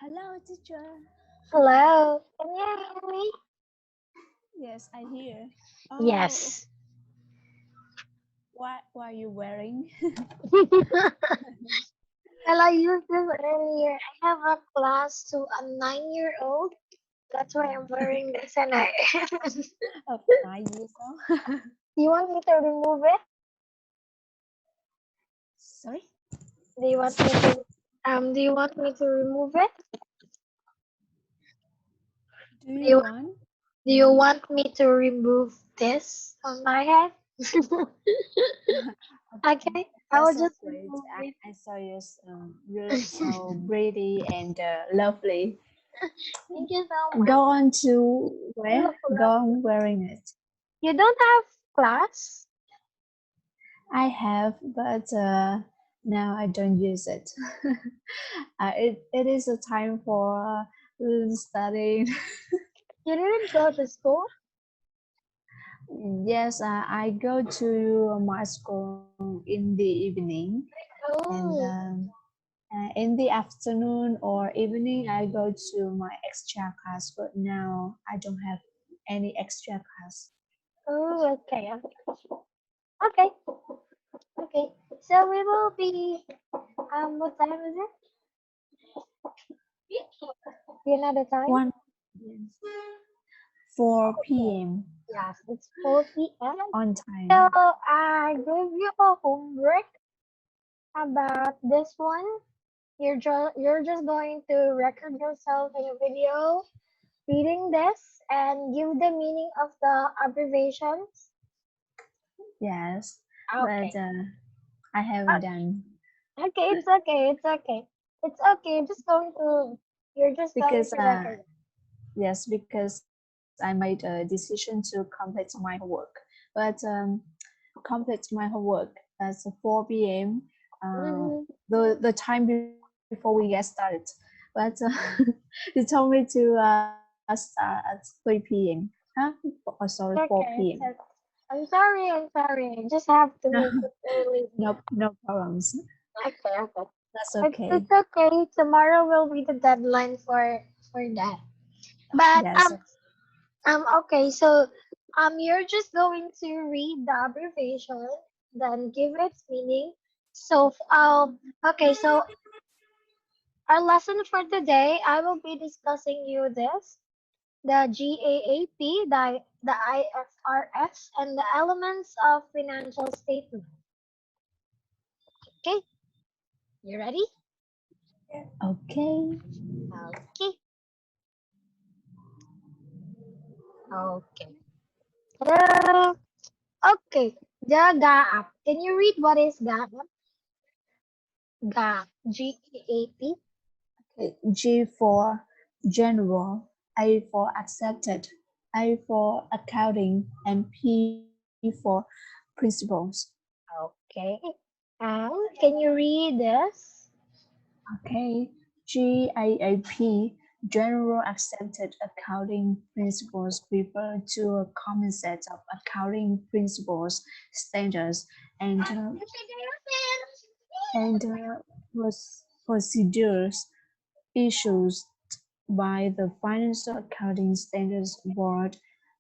Hello, teacher. Hello, can you hear me? Yes, I hear. Oh, Yes. what are you wearing? Well, I used this earlier. I have a class to a 9-year-old. That's why I'm wearing this, and I. Oh, 9 years old. You want me to remove it? Sorry. Do you want me to? Do you want me to remove it? Do Do you you want? Do you want me to remove this on my head? Okay, Okay, I will that's so just great. remove it. I saw you. You look so pretty and lovely. Thank you so much. Go on to You where? look Go lovely. on wearing it. You don't have class? I have, but now I don't use it. It is a time for studying. You didn't go to school? Yes, I go to my school in the evening, and Oh. in the afternoon or evening, I go to my extra class. But now I don't have any extra class. Oh, okay. Okay. Okay. So we will be what time is it? You know the time? One, yes, 4 Okay. p.m. Yes, it's 4 p.m. on So time. I gave you a homework about this one. You're just going to record yourself in a video reading this and give the meaning of the abbreviations. Yes, but Okay. I haven't done Okay, it's okay, it's okay. It's okay. You're just going because to record it. yes, because I made a decision to complete my homework. But complete my homework at 4 p.m. Mm-hmm. The time before we get started. But they told me to start at 3 p.m. Huh? Oh, sorry, 4 Okay, p.m. I'm sorry, I'm sorry. I just have to make it early. No problems. Okay, okay. That's It's okay. okay. Tomorrow will be the deadline for that. But Yes. okay, so you're just going to read the abbreviation, then give its meaning. So okay, so our lesson for today, I will be discussing you this, the GAAP, the IFRS, and the elements of financial statement. Okay, you ready? Okay. Okay, okay. Ta-da! Okay, the GAAP. Can you read what is GAAP? GAAP, GAAP. Okay. G for general, A for accepted, A for accounting, and P for principles. Okay, and can you read this? Okay. GAAP, General Accepted Accounting Principles, refer to a common set of accounting principles, standards, and and procedures issued by the Financial Accounting Standards Board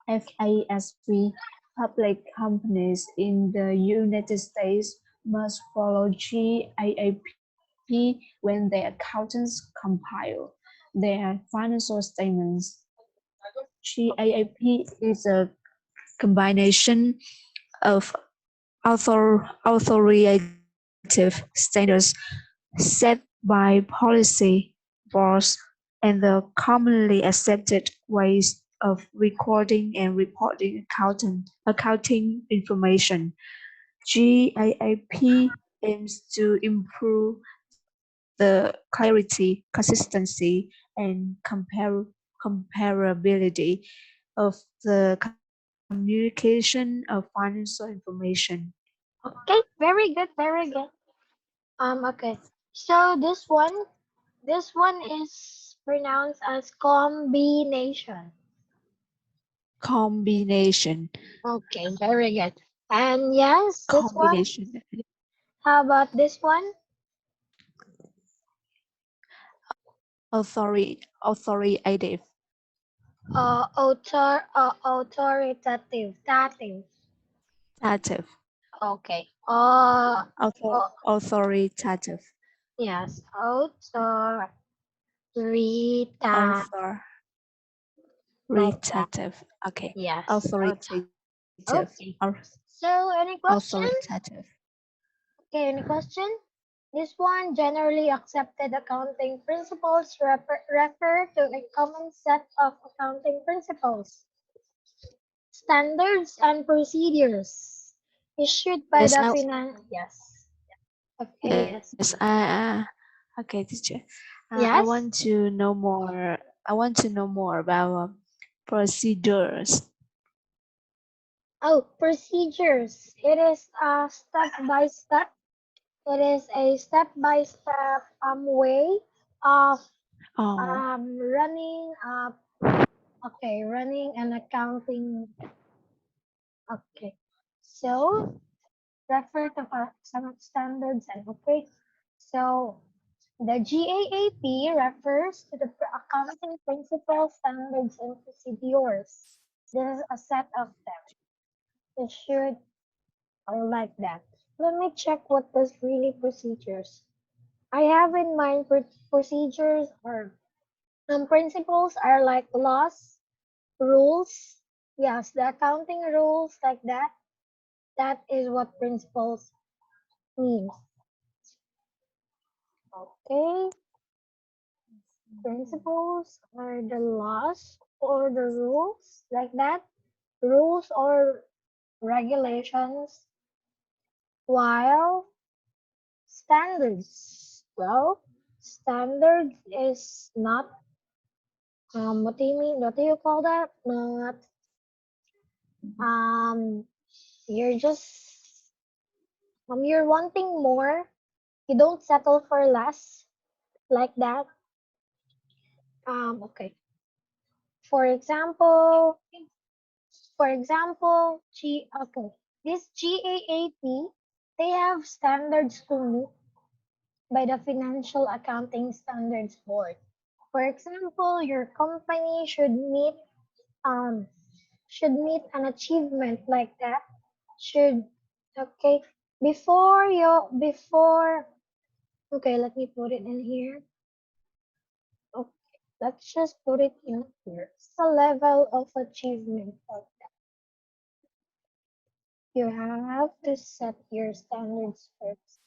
(FASB). Public companies in the United States must follow GAAP when their accountants compile their financial statements. GAAP is a combination of authoritative standards set by policy boards and the commonly accepted ways of recording and reporting accounting information. GAAP aims to improve the clarity, consistency, and comparability of the communication of financial information. Okay, very good, very good. Okay. So this one is pronounced as combination. Combination. Okay, very good. And yes, this one. Combination. How about this one? Authoritative. Authoritative. Tative. Tative. Okay. Authoritative. Yes. Authoritative. Like that. Authoritative. Okay. Yes. Authoritative. Okay. So, any question? Authoritative. Okay, any question? This one, generally accepted accounting principles refer to a common set of accounting principles, standards, and procedures issued by Yes, the Yes. Okay, yes. yes. Okay, teacher. I Yes? want to know more. I want to know more about procedures. Oh, procedures. It is a step-by-step. It is a step-by-step way of Oh, running running an accounting. Okay. So refer to some standards and okay. So the GAAP refers to the accounting principles, standards, and procedures. This is a set of them. It should like that. Let me check what does really procedures. I have in mind procedures or principles are like laws, rules. Yes, the accounting rules like that. That is what principles means. Okay. Principles are the laws or the rules like that. Rules or regulations. While standards, well, standards is not what do you mean? What do you call that? Not um you're just you're wanting more. You don't settle for less like that. Okay. For example, okay, this GAAP, they have standards to meet by the Financial Accounting Standards Board. For example, your company um should meet an achievement like that. Should okay before okay, let me put it in here. Okay, let's just put it in here. It's a level of achievement like that. You have to set your standards first.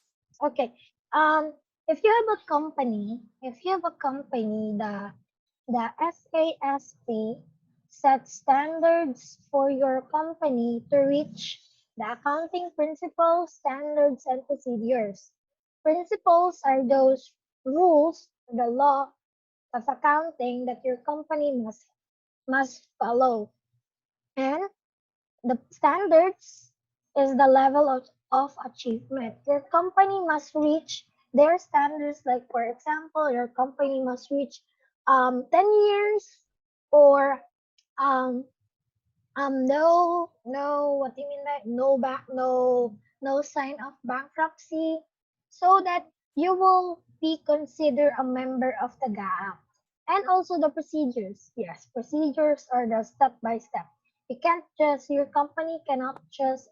Okay. If you have a company, the FASB sets standards for your company to reach the accounting principles, standards, and procedures. Principles are those rules, the law of accounting that your company must follow. And the standards is the level of achievement. Your company must reach their standards, like for example, your company must reach 10 years or um no what do you mean by no sign of bankruptcy so that you will be considered a member of the GAAP. And also the procedures. Yes, procedures are the step by step. Your company cannot just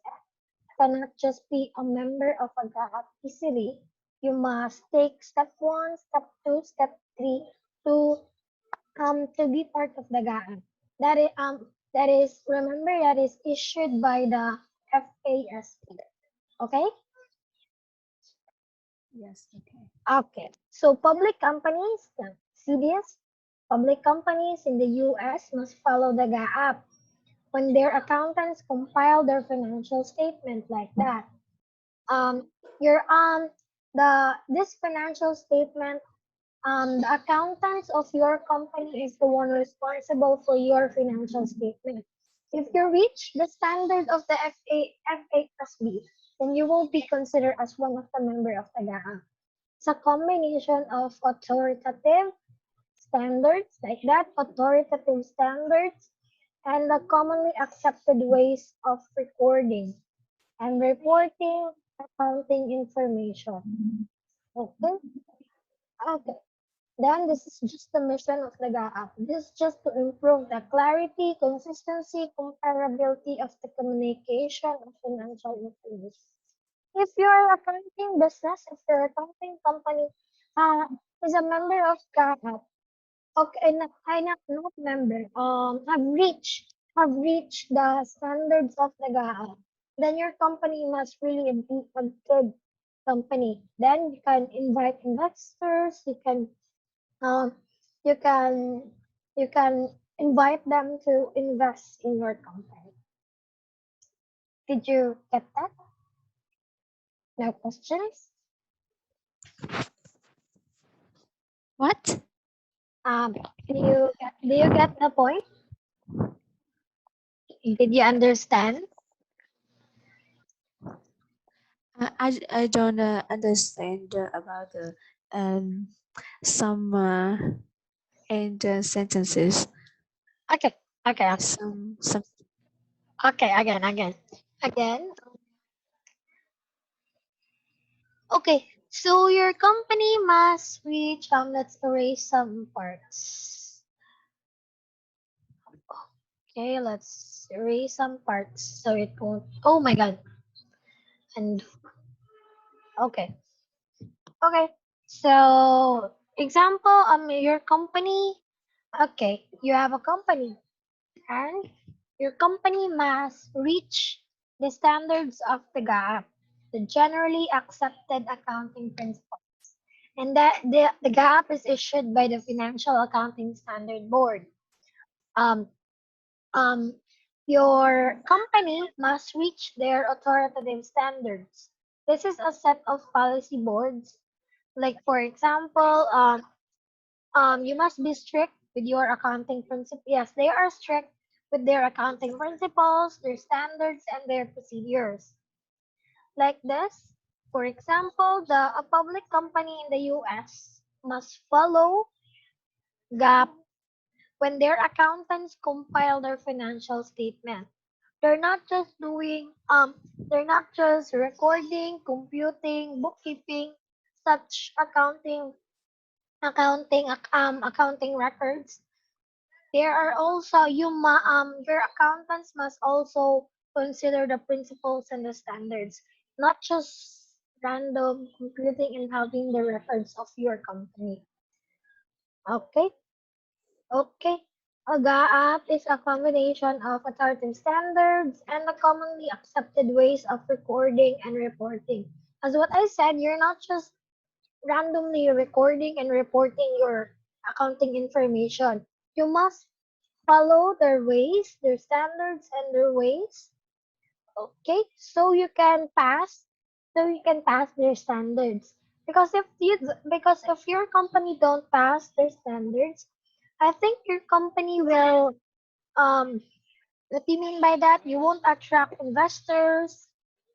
be a member of a GAAP easily. You must take step 1, step 2, step 3 to to be part of the GAAP. Remember that is issued by the FASB. Okay? yes. Okay. Okay. So public companies, CDS, public companies in the US must follow the GAAP when their accountants compile their financial statement like that. Your this financial statement, the accountants of your company is the one responsible for your financial statement. If you reach the standard of the FASB, then you will be considered as one of the member of the GAA. It's a combination of authoritative standards, like that, authoritative standards, and the commonly accepted ways of recording and reporting accounting information. Okay? Okay. then this is just the mission of the GAAP. This is just to improve the clarity, consistency, comparability of the communication of financial information. If you're a accounting business, if you're a accounting company, is a member of GAAP, okay, not member, have reached the standards of the GAAP, then your company must really be a good company. Then you can invite investors, um, you can you can invite them to invest in your company. Did you get that? No questions? What? Do you get the point? Did you understand? I don't understand about the um some and sentences. Okay, okay, Some okay. Again. Okay, so your company must reach. Let's erase some parts. Okay, let's erase some parts so it won't. Oh my god. And okay. Okay. So example, your company, okay, you have a company and your company must reach the standards of the GAAP, the generally accepted accounting principles. And that the GAAP is issued by the Financial Accounting Standard Board. Um, um, your company must reach their authoritative standards. This is a set of policy boards. Like for example, you must be strict with your accounting principles. Yes, they are strict with their accounting principles, their standards, and their procedures. Like this, for example, a public company in the U.S. must follow GAAP when their accountants compile their financial statement. They're not just they're not just recording, computing, bookkeeping, such accounting records. There are also your accountants must also consider the principles and the standards, not just random computing and having the records of your company. Okay, okay. A GAAP is a combination of authoritative standards and the commonly accepted ways of recording and reporting. As what I said, you're not just randomly recording and reporting your accounting information. You must follow their ways, their standards, and their ways. Okay, so you can pass their standards. Because if your company don't pass their standards, I think your company will what do you mean by that? You won't attract investors.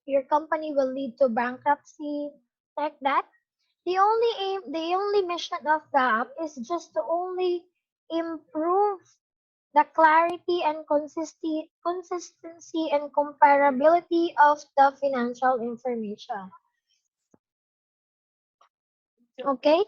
Your company will lead to bankruptcy, like that. The only mission of the app is just to only improve the clarity and consistency and comparability of the financial information. Okay?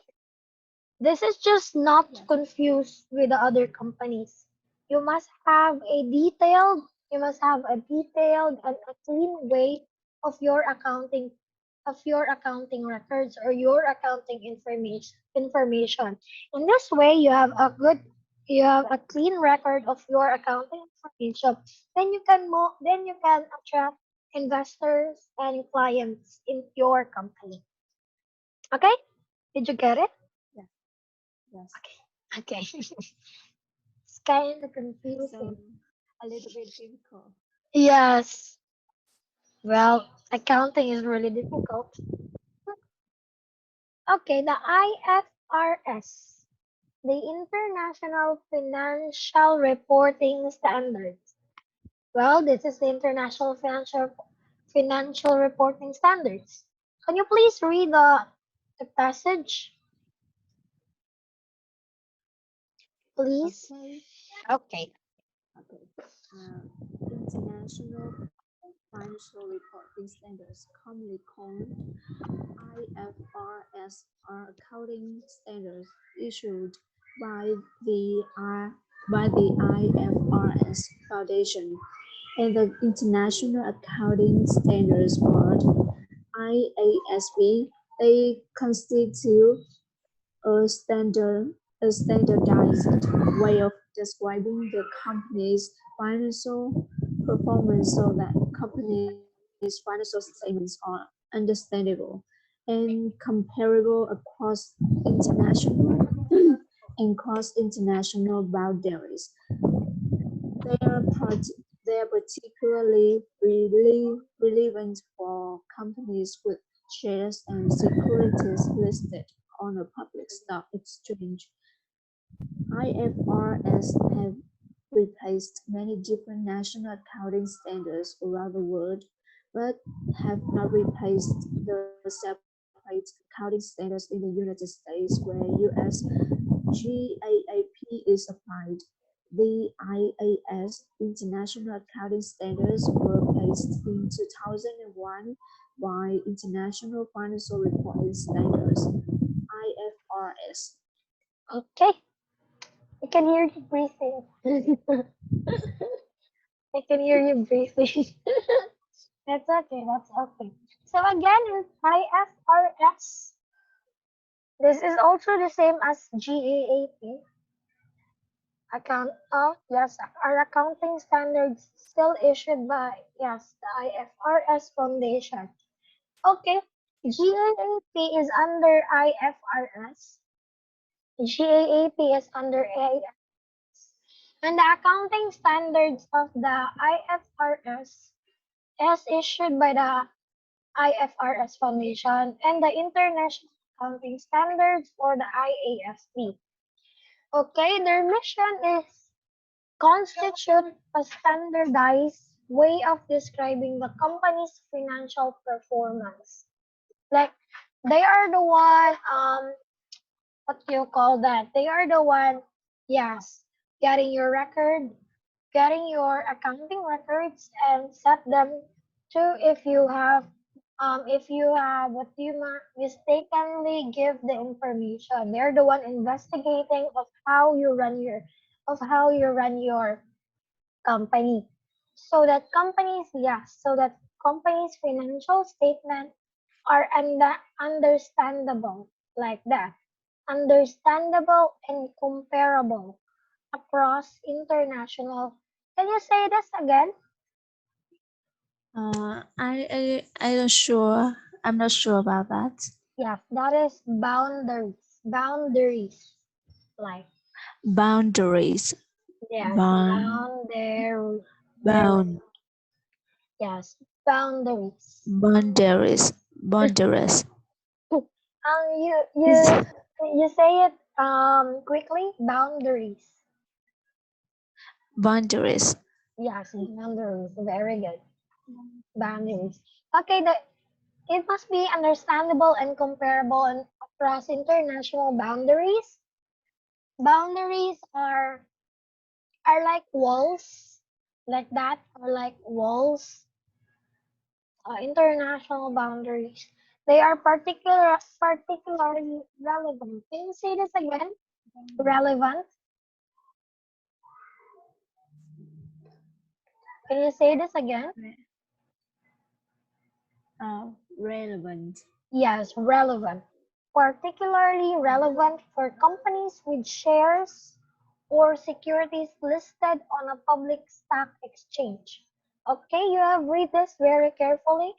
This is just not to yes. confuse with the other companies. You must have a detailed and a clean way of your accounting records or your accounting information. In this way, you have a clean record of your accounting information. Then you can attract investors and clients in your company. Okay? Did you get it? Yeah. Yes. Okay. It's kind of So confusing. a little bit difficult. Yes. Well, accounting is really difficult. Okay, the IFRS, the International Financial Reporting Standards. Well, this is the International Financial Reporting Standards. Can you please read the passage, please? Okay. Okay. Okay. Uh, International Financial Reporting Standards, commonly called IFRS, are accounting standards issued by the IFRS Foundation and the International Accounting Standards Board (IASB). They constitute a standardized way of describing the company's financial performance so that company's financial statements are understandable and comparable across international and cross international boundaries. They are, they are particularly relevant for companies with shares and securities listed on a public stock exchange. IFRS have replaced many different national accounting standards around the world, but have not replaced the separate accounting standards in the United States where US GAAP is applied. The IAS International Accounting Standards were placed in 2001 by International Financial Reporting Standards (IFRS). Okay, I can hear you breathing. I can hear you breathing. That's okay, that's okay. So again, with IFRS, this is also the same as GAAP. Yes, our accounting standards still issued by, yes, the IFRS Foundation. Okay, GAAP is under IFRS. GAAP is under AIS. And the accounting standards of the IFRS is issued by the IFRS Foundation and the International Accounting Standards for the IASB. Okay, their mission is constitute a standardized way of describing the company's financial performance. Like they are the one, what do you call that? They are the one, yes, getting your record, getting your accounting records and set them to if you have what you mistakenly give the information. They're the one investigating of how you run your company. So that companies financial statement are understandable like that. Understandable and comparable across international. Can you say this again? I'm not sure. I'm not sure about that. Yeah, that is boundaries. Boundaries. Like Boundaries. yes, Bound. boundary. Bound. Yes, boundaries. Boundaries. Boundaries. You say it quickly. Boundaries. Boundaries. Yes, boundaries. Very good. Boundaries. Okay, it must be understandable and comparable and across international boundaries. Boundaries are like walls, like that, or like walls. International boundaries. They are particularly relevant. Can you say this again? Relevant. Can you say this again? Relevant. Yes, relevant. Particularly relevant for companies with shares or securities listed on a public stock exchange. Okay, you have read this very carefully.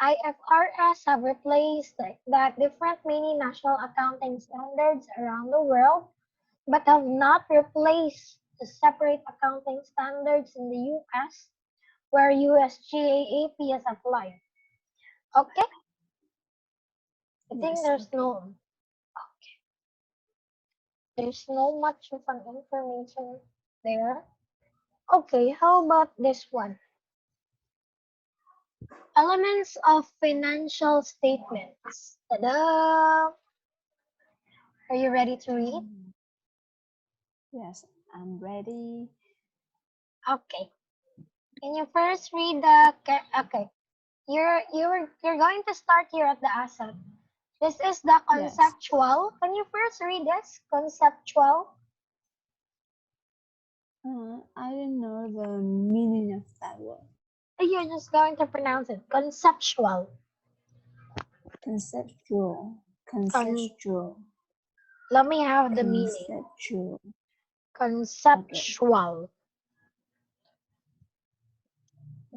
IFRS have replaced that different many national accounting standards around the world, but have not replaced the separate accounting standards in the US, where US GAAP is applied. Okay, I think Yes. there's no much of an information there. Okay, how about this one? Elements of financial statements. Ta-da! Are you ready to read? Yes, I'm ready. Okay. Can you first read the okay? You're going to start here at the asset. This is the Yes. conceptual. Can you first read this? Conceptual. I don't know the meaning of that word. You're just going to pronounce it. Conceptual. Conceptual. Con Conceptual. Let me have the meaning. Conceptual. Okay. Conceptual.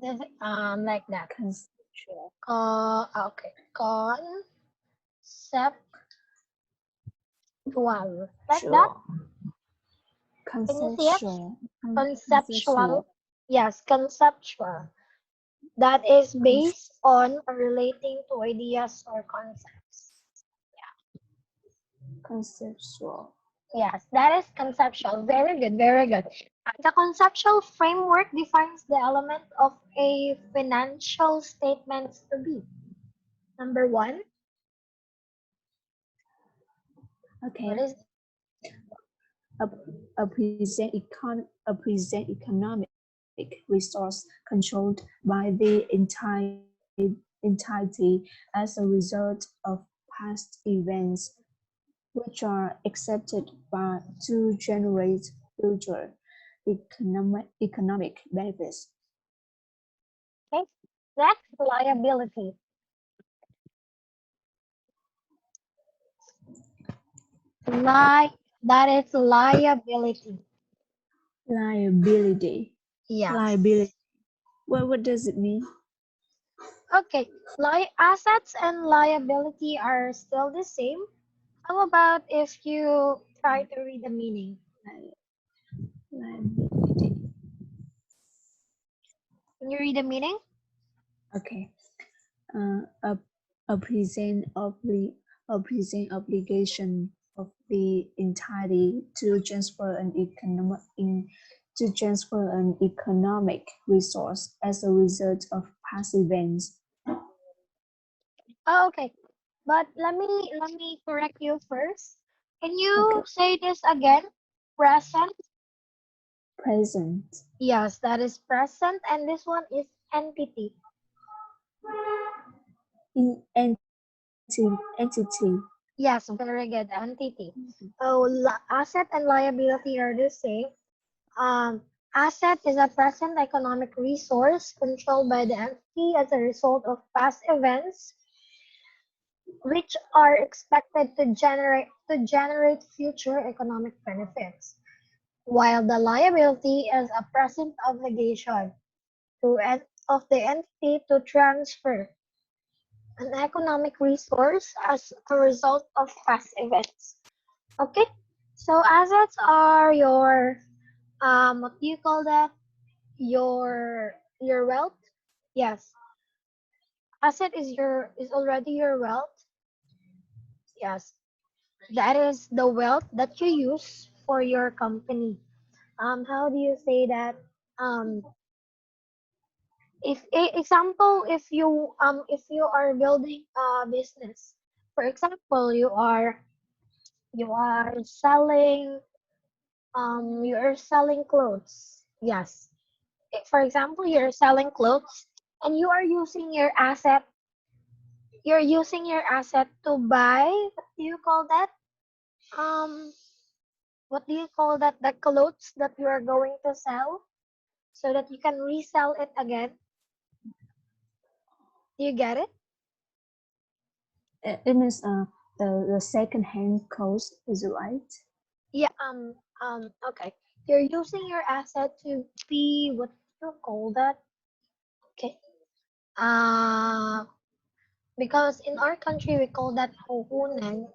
Like that. Conceptual. Okay. Conceptual. Like that. Can you see it? Conceptual. Conceptual. Conceptual. Yes, conceptual. That is based on or relating to ideas or concepts. Conceptual. Yes, that is conceptual. Very good, very good. The conceptual framework defines the element of a financial statement to be. Number one, what Okay. is A, a present economic resource controlled by the entirety as a result of past events which are accepted by to generate future economic benefits. okay? Next, liability. That is liability. Liability. Yes. Liability. What does it mean? Okay. Assets and liability are still the same. How about if you try to read the meaning? Liability. Can you read the meaning? Okay. A a present obligation of the entirety to transfer an economic resource as a result of past events. Oh, okay. But let me correct you first. Can you Okay. say this again? Present? Present. Yes, that is present, and this one is entity. In entity. Yes, very good. Entity. So asset and liability are the same. Asset is a present economic resource controlled by the entity as a result of past events which are expected to generate future economic benefits, while the liability is a present obligation of the entity to transfer an economic resource as a result of past events. Okay, so assets are your what do you call that? Your wealth. Yes, asset is already your wealth. Yes, that is the wealth that you use for your company. How do you say that? Um, if you are building a business, for example, you are selling clothes. Yes. For example, you're selling clothes and you're using your asset to buy, um what do you call that, the clothes that you are going to sell, so that you can resell it again. Do you get it? It means the second hand cost is right. Yeah. Okay. You're using your asset to be, what do you call that? Okay. Uh, because in our country we call that puhunan.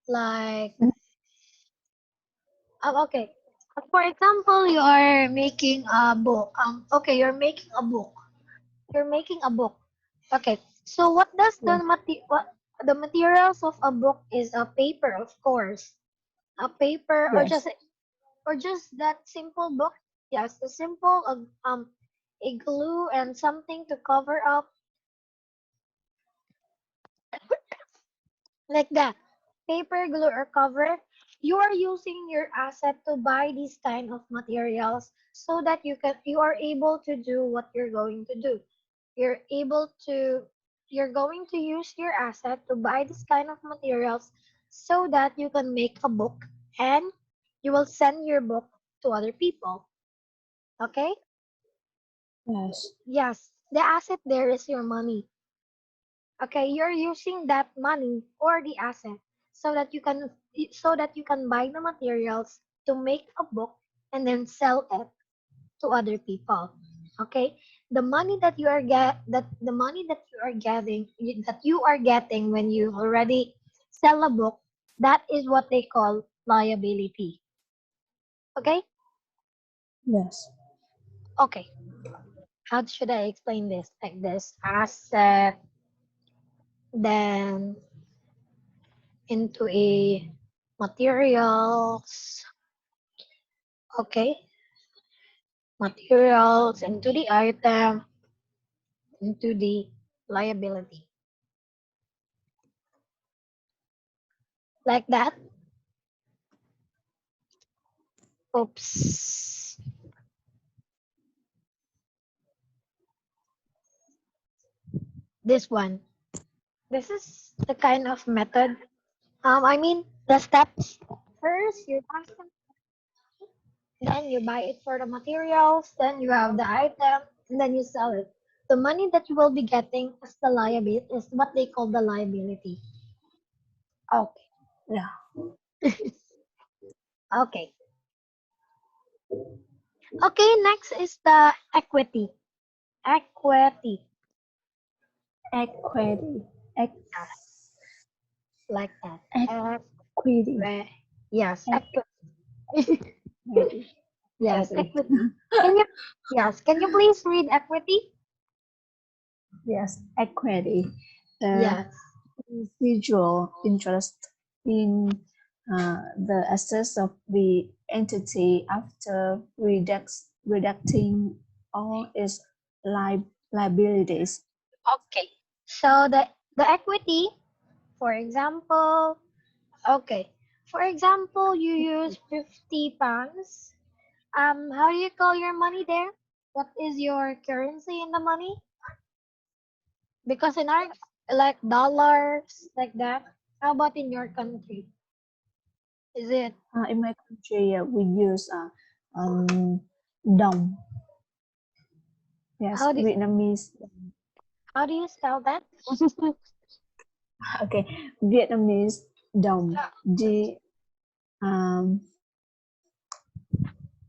Like, okay. For example, you are making a book. Okay, you're making a book. You're making a book. Okay. So what does Yes. the materials of a book is a paper, of course. A paper, or Yes. just that simple book. Yes, the simple a glue and something to cover up, like that. Paper, glue, or cover. You are using your asset to buy these kind of materials so that you are able to do what you're going to do. You're able to you're going to use your asset to buy this kind of materials so that you can make a book and you will send your book to other people. Okay? Yes. Yes, the asset there is your money. Okay, you're using that money or the asset so that you can buy the materials to make a book and then sell it to other people. Okay, the money that you are getting when you already sell a book, that is what they call liability. Okay. Yes. Okay, how should I explain this? Like this: asset, then into a materials. Okay, materials into the item, into the liability, like that. Oops. This one. This is the kind of method. I mean the steps. First, you buy some, then you buy it for the materials, then you have the item, and then you sell it. The money that you will be getting as the liability is what they call the liability. Okay. Yeah. Okay. Okay, next is the equity. Equity. Equity. Yes, like that. Equity. Yes, equity. Equity. Yes, Equity. equity. Can you can you please read equity? Yes. Equity. The Yes. individual interest in the assets of the entity after reducting all its liabilities. Okay. So the equity, for example, okay. For example, you use 50 pounds. How do you call your money there? What is your currency in the money? Because in our like dollars like that. How about in your country? Is it In my country, we use dong. Yes, how do Vietnamese. how do you spell that? Okay, Vietnamese dong. D. Um,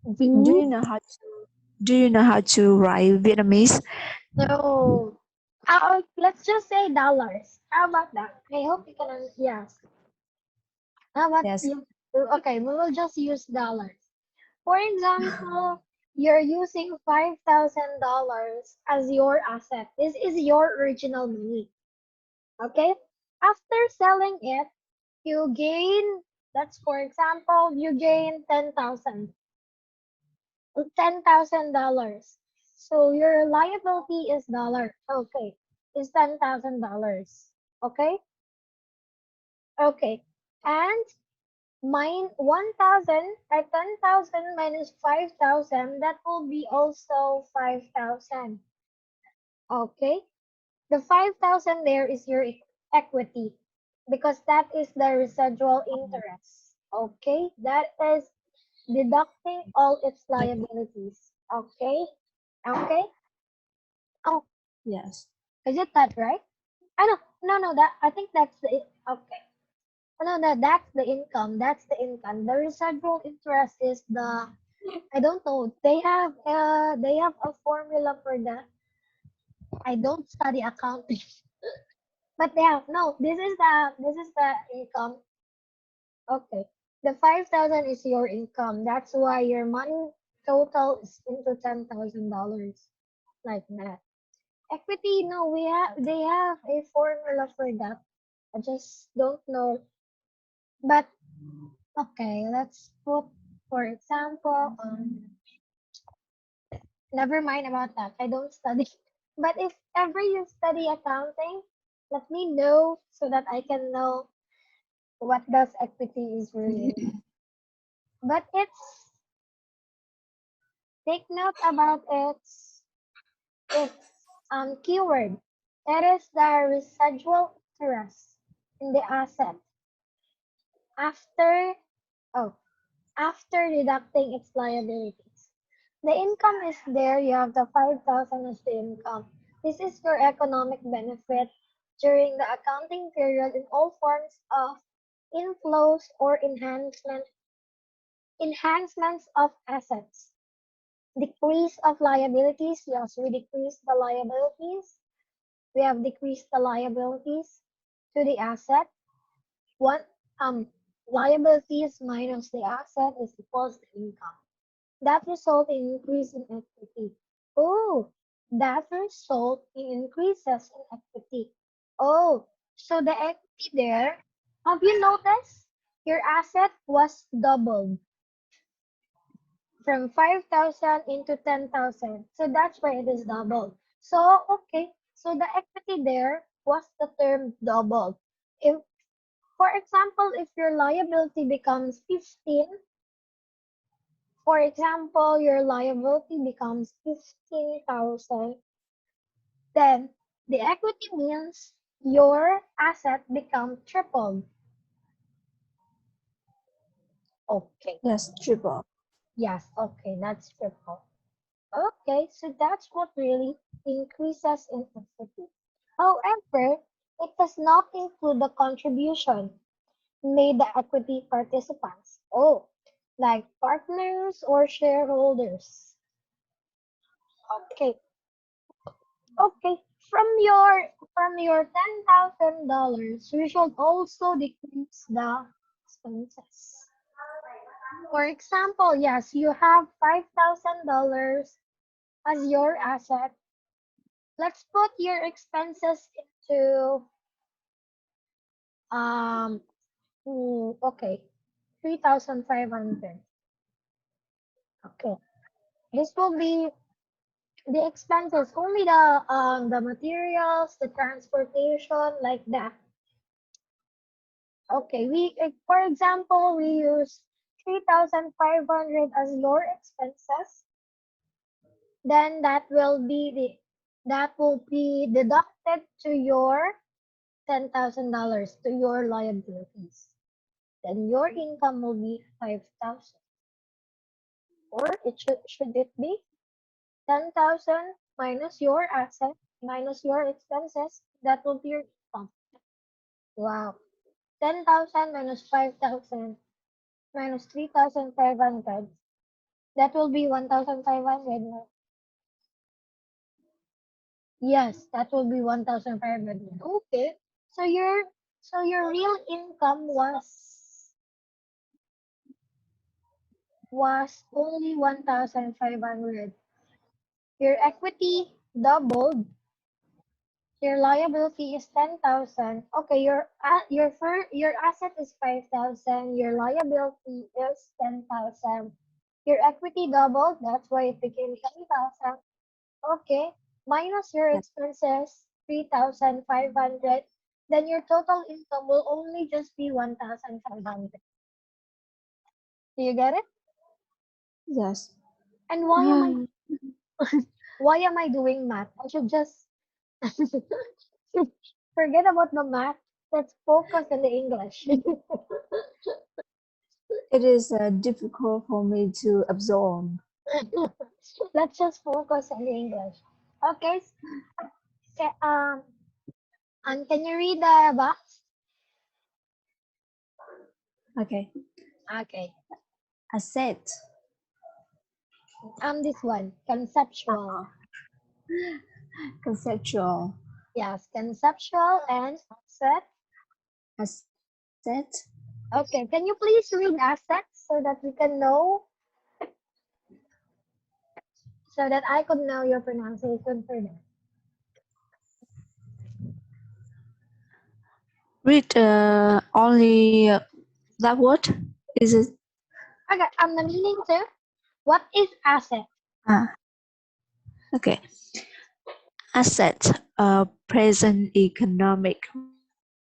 V? do you know how to write Vietnamese? No. Let's just say dollars. How about that? I hope you can. Yes. How about Yes. you? Okay, we will just use dollars. For example, you're using $5,000 as your asset. This is your original money. Okay? After selling it, you gain, that's for example, you gain $10,000. So your liability is dollar. Okay. Is $10,000. Okay? Okay. And mine 1,000 or 10,000 minus 5,000, that will be also 5,000. Okay? The 5,000 there is your equity because that is the residual interest. Okay? That is deducting all its liabilities. Okay? Okay? Oh, Yes. is it that right? I know. No, that I think that's the okay. No, that's the income. That's the income. The residual interest is the I don't know. They have a formula for that. I don't study accounting. But they have no, this is the income. Okay. The 5,000 is your income. That's why your money total is into $10,000. Like that. Equity, no, they have a formula for that. I just don't know. But okay, let's put for example, never mind about that. I don't study. But if ever you study accounting, let me know so that I can know what does equity is really. But take note about its keyword. It is the residual interest in the asset after oh after deducting its liabilities. The income is there, you have the 5,000 as the income. This is your economic benefit during the accounting period in all forms of inflows or enhancements of assets. Decrease of liabilities, yes, we decrease the liabilities. We have decreased the liabilities to the asset. One liabilities minus the asset is equals to income. That result in increase in equity. Oh, that result in increases in equity. Oh, so the equity there, have you noticed? Your asset was doubled from 5,000 into 10,000. So that's why it is doubled. So, okay, so the equity there was the term doubled. If, for example, if your liability becomes 15, for example, your liability becomes 15,000, then the equity means your asset become tripled. Okay. Yes, triple. Yes, okay, that's triple. Okay, so that's what really increases in equity. However, it does not include the contribution made the equity participants. Oh, like partners or shareholders. Okay, okay. From your $10,000, we should also decrease the expenses. For example, yes, you have $5,000 as your asset. Let's put your expenses into um okay, 3,500. Okay. This will be the expenses, only the materials, the transportation, like that. Okay, for example, we use 3,500 as your expenses, then that will be deducted to your $10,000 to your liabilities. Then your income will be 5,000. Or should it be 10,000 minus your asset minus your expenses? That will be your income. Wow. 10,000 minus 5,000 minus 3,500. That will be 1,500. Yes, that will be 1,500. Okay. So your real income was only 1,500. Your equity doubled. Your liability is 10,000. Okay, your asset is 5,000. Your liability is 10,000. Your equity doubled. That's why it became 10,000. Okay, minus your Yes. expenses 3,500. Then your total income will only just be 1,500. Do you get it? Yes. And Ah, why am I doing math? I should just forget about the math. Let's focus on the English. it is difficult for me to absorb. Let's just focus on the English. Okay. Okay. And can you read the box? Okay. Okay. Asset. This one, conceptual. Uh, conceptual. Yes, conceptual and asset. Asset. Okay. Can you please read assets so that we can know, so that I could know your pronunciation for that? Read only that word. Is it? Okay. The meaning too. What is asset? Ah, okay. Asset, a present economic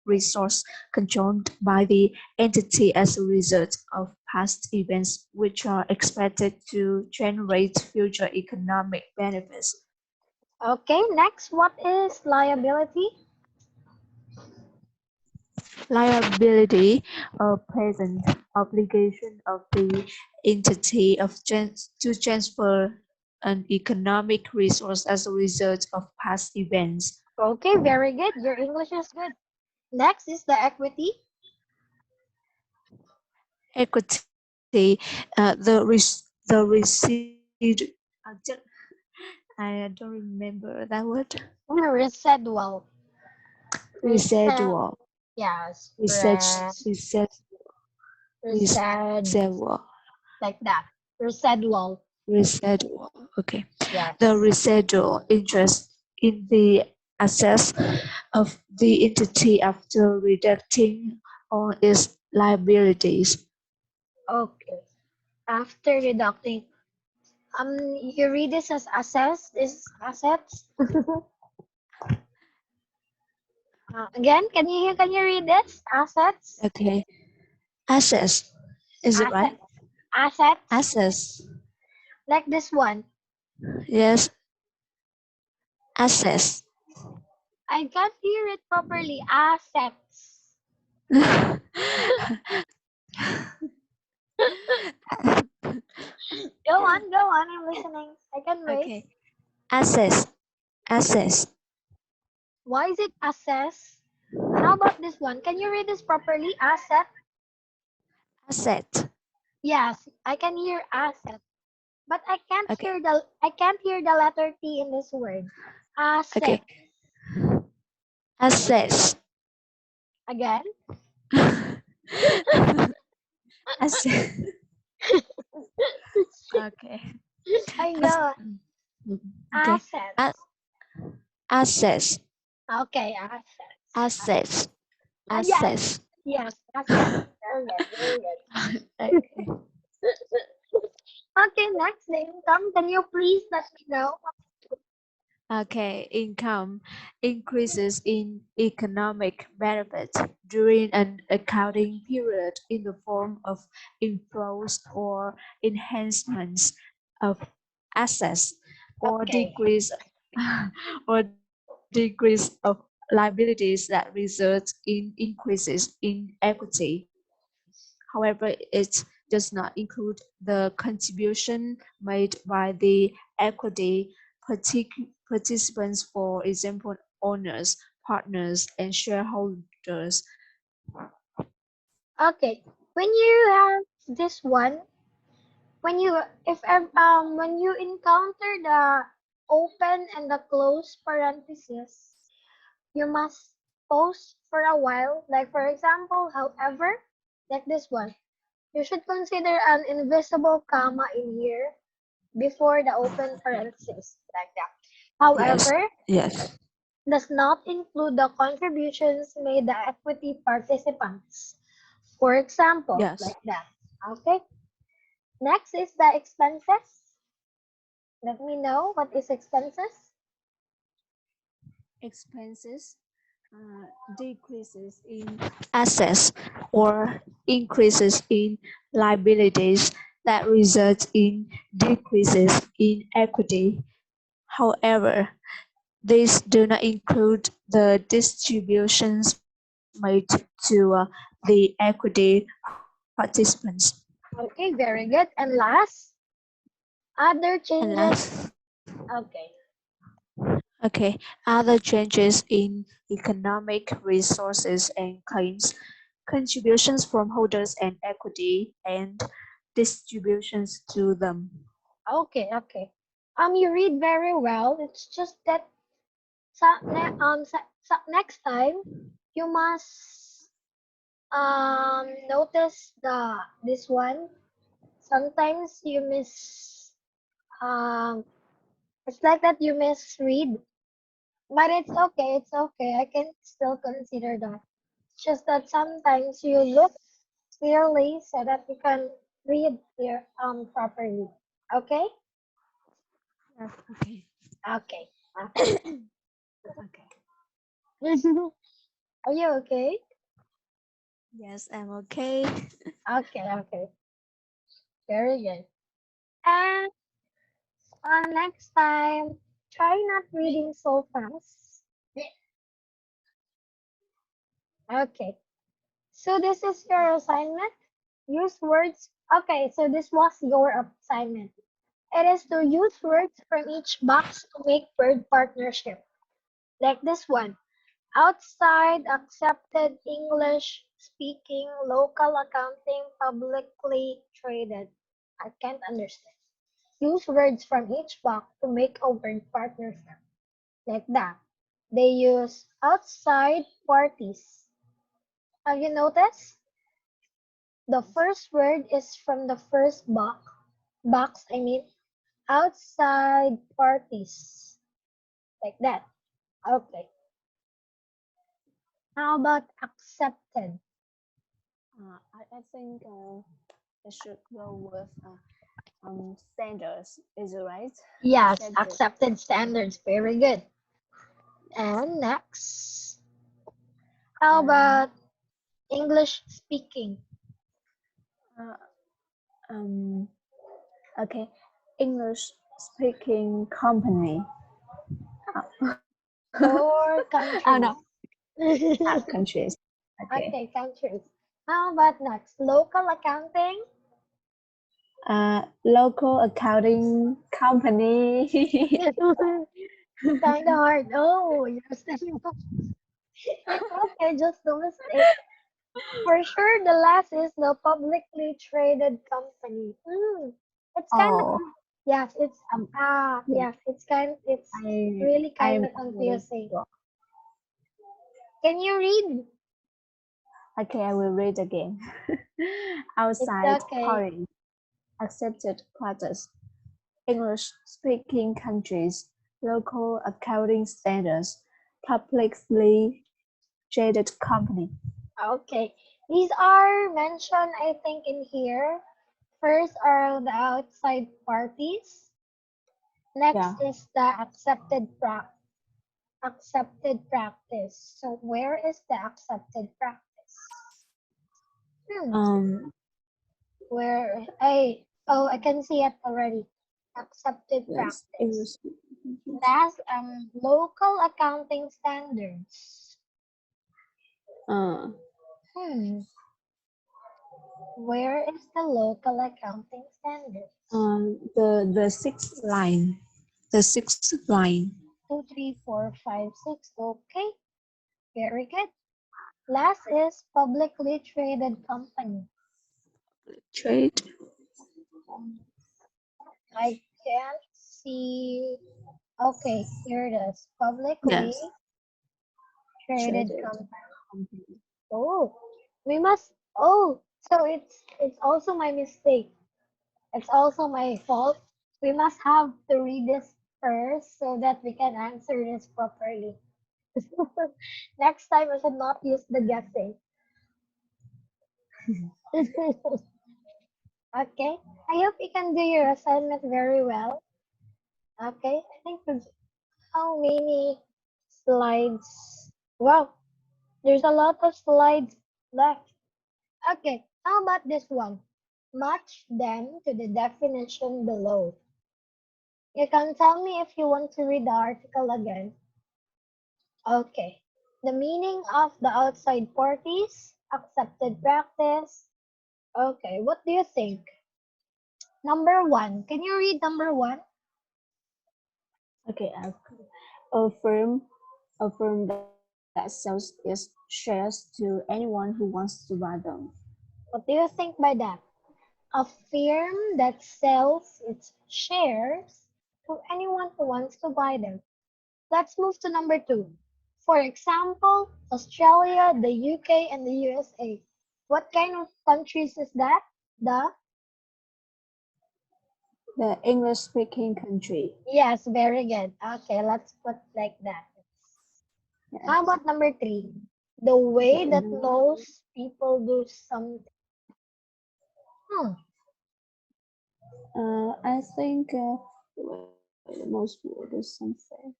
resource controlled by the entity as a result of past events which are expected to generate future economic benefits. Okay, next, what is liability? Liability, a present obligation of the entity to transfer an economic resource as a result of past events. Okay, very good. Your English is good. Next is the equity. Equity, the receipt. I don't remember that word. Residual. Reset. Residual, Yes. reset, Resed. residual, Like that. Residual. residual. Okay, the Yes. residual interest in the assets of the entity after reducing all its liabilities. Okay. After deducting, you read this as assets. Is assets. Again, can you read this? Assets. Okay, assets. Is it right? Asset. Assets. Assets. Like this one. Yes, assets. I can't hear it properly. Assets. Go on. I'm listening. I can wait. Okay, assets. Assets. Why is it assess? And how about this one? Can you read this properly? Asset? Asset. Yes, I can hear asset. But Okay. I can't hear the letter T in this word. Asset. Okay. Assets. Again? Asset. Okay. I Ass- know. okay. A- Assets. assets. Okay, assets. Assets. Yes, Assets. yes, assets. Very good, very Okay. good. Okay, next the income. Can you please let me know? Okay. Income increases in economic benefit during an accounting period in the form of inflows or enhancements of assets or Okay. decrease or decrease of liabilities that result in increases in equity. However, it does not include the contribution made by the equity participants, for example, owners, partners, and shareholders. Okay. When you have this one, when you encounter the open and the close parenthesis, you must pause for a while. Like for example, however, like this one, you should consider an invisible comma in here before the open parenthesis, like that. Yes, However, yes, does not include the contributions made the equity participants. For example, yes. like that. Okay. Next is the expenses. Let me know what is expenses. Expenses decreases in assets or increases in liabilities that result in decreases in equity. However, these do not include the distributions made to the equity participants. Okay, very good. And last, other And changes. last, Okay. okay, other changes in economic resources and claims, contributions from holders and equity, and distributions to them. Okay, okay. You read very well. It's just that next time you must notice this one. Sometimes you miss it's like that you misread, but it's okay. I can still consider that. It's just that sometimes you look clearly so that you can read here properly. Okay? Yes, okay. Okay. Okay. Okay. Are you okay? Yes, I'm okay. Okay, okay. Very good. And next time. Try not reading so fast. Okay. So this is your assignment. Use words. Okay, so this was your assignment. It is to use words from each box to make word partnership. Like this one. Outside, accepted, English speaking, local accounting, publicly traded. I can't understand. Use words from each box to make a word partnership. Like that. They use outside parties. Have you noticed? The first word is from the first box, I mean, outside parties. Like that. Okay. How about accepted? I think it should go with standards. Is it right? Yes, Accepted. accepted standards. Very good. And next, how Um, about English speaking? uh, um, okay. English speaking company. Or Oh countries? no, countries. Okay. Okay, countries. How about next? Local accounting? Local accounting company. Kind of hard. Oh, you're studying. It's okay, just the mistake. For sure, the last is the publicly traded company. It's kind of, Oh, yes, um, yeah. yes, it's I really kind I'm of really confusing. wrong. Can you read? Okay, I will read again. It's Outside okay. party, accepted practice. English speaking countries, local accounting standards, publicly traded company. Okay. These are mentioned, I think, in here. First are the outside parties. Next Yeah. is the accepted practice. So where is the accepted practice? Hmm. Um. Where I can see it already. Accepted Yes. practice. English speaking countries. Last local accounting standards. Uh. Hmm. Where is the local accounting standards? The sixth line. The sixth line. 2, 3, 4, 5, 6. Okay, very good. Last is publicly traded company. Trade. I can't see. Okay, here it is. Publicly Yes. traded Traded company. company. Oh, we must. Oh, so it's also my mistake. It's also my fault. We must have to read this first so that we can answer this properly. Next time, I should not use the guessing. Okay. I hope you can do your assignment very well. Okay. I think how many slides? Wow, there's a lot of slides left. Okay. How about this one? Match them to the definition below. You can tell me if you want to read the article again. Okay. The meaning of the outside parties, accepted practice. Okay, what do you think? Number one. Can you read number one? Okay. A firm, a firm that sells its shares to anyone who wants to buy them. What do you think by that? A firm that sells its shares to anyone who wants to buy them. Let's move to number two. For example, Australia, the UK, and the USA. What kind of countries is that? The The English-speaking country. Yes, very good. Okay, let's put like that. How Yes. about number three? The way Okay. that most people do something. Hmm. I think most people do something.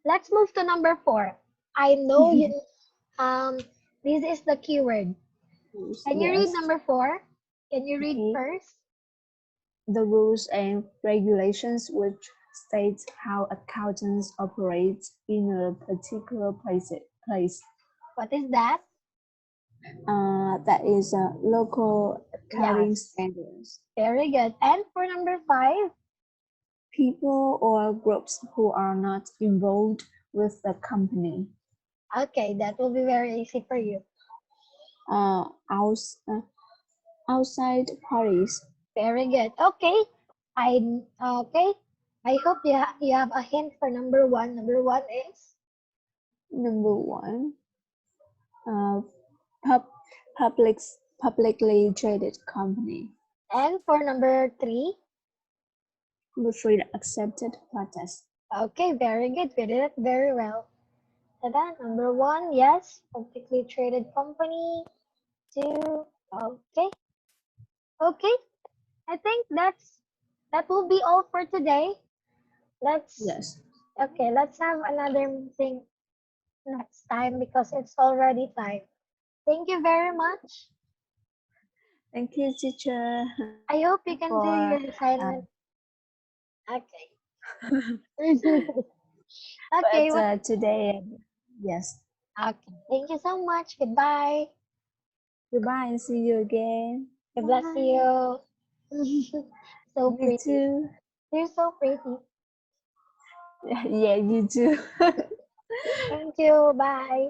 Let's move to number four. I know you. Um, this is the keyword. Can you read Yes. number four? Can you read Okay. first? The rules and regulations which states how accountants operate in a particular place. What is that? That is local accounting Yes. standards. Very good. And for number 5? People or groups who are not involved with the company. Okay, that will be very easy for you. Uh, outs, uh, Outside parties. Very good. Okay. Okay. I hope you have a hint for number 1. Number 1 is Number one, uh, pub, publicly traded company. and for number 3. Number three, accepted practice. Okay, very good. We did it very well. And then number 1, yes, publicly traded company. 2, okay. Okay. I think that will be all for today. Yes. Let's have another meeting next time because it's already time. Thank you very much. Thank you, teacher, I hope you can do for your assignment. Okay. Okay, but today, yes. okay. Thank you so much. Goodbye. Goodbye and see you again. God bless you. So You pretty. too. You're so pretty. Yeah, you too. Thank you. Bye.